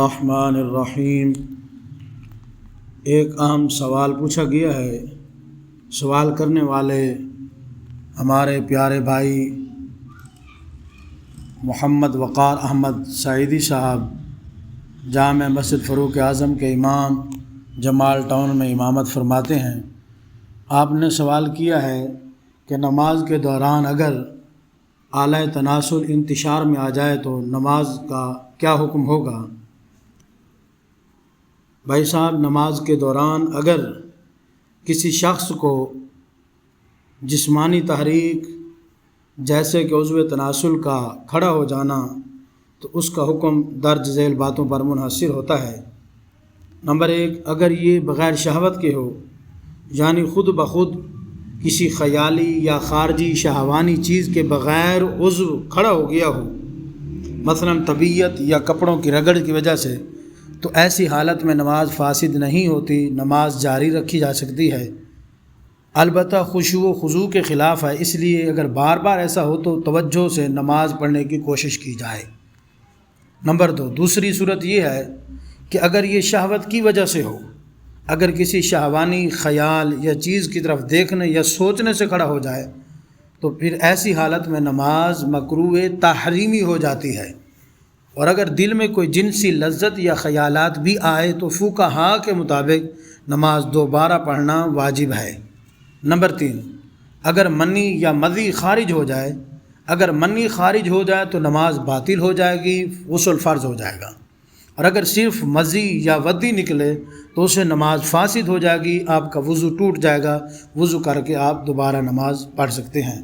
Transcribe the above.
الرحمن الرحیم۔ ایک اہم سوال پوچھا گیا ہے۔ سوال کرنے والے ہمارے پیارے بھائی محمد وقار احمد سعیدی صاحب جامع مسجد فاروق اعظم کے امام جمال ٹاؤن میں امامت فرماتے ہیں۔ آپ نے سوال کیا ہے کہ نماز کے دوران اگر اعلی تناسل انتشار میں آ جائے تو نماز کا کیا حکم ہوگا؟ بھائی صاحب، نماز کے دوران اگر کسی شخص کو جسمانی تحریک جیسے کہ عضو تناسل کا کھڑا ہو جانا تو اس کا حکم درج ذیل باتوں پر منحصر ہوتا ہے۔ نمبر 1، اگر یہ بغیر شہوت کے ہو، یعنی خود بخود کسی خیالی یا خارجی شہوانی چیز کے بغیر عضو کھڑا ہو گیا ہو، مثلا طبیعت یا کپڑوں کی رگڑ کی وجہ سے، تو ایسی حالت میں نماز فاسد نہیں ہوتی، نماز جاری رکھی جا سکتی ہے۔ البتہ خشوع و خضوع کے خلاف ہے، اس لیے اگر بار بار ایسا ہو تو توجہ سے نماز پڑھنے کی کوشش کی جائے۔ نمبر 2، دوسری صورت یہ ہے کہ اگر یہ شہوت کی وجہ سے ہو، اگر کسی شہوانی خیال یا چیز کی طرف دیکھنے یا سوچنے سے کھڑا ہو جائے تو پھر ایسی حالت میں نماز مکروہ تحریمی ہو جاتی ہے۔ اور اگر دل میں کوئی جنسی لذت یا خیالات بھی آئے تو فقہا کے مطابق نماز دوبارہ پڑھنا واجب ہے۔ نمبر 3، اگر منی یا مذی خارج ہو جائے، اگر منی خارج ہو جائے تو نماز باطل ہو جائے گی، غسل فرض ہو جائے گا۔ اور اگر صرف مذی یا ودی نکلے تو اسے نماز فاسد ہو جائے گی، آپ کا وضو ٹوٹ جائے گا، وضو کر کے آپ دوبارہ نماز پڑھ سکتے ہیں۔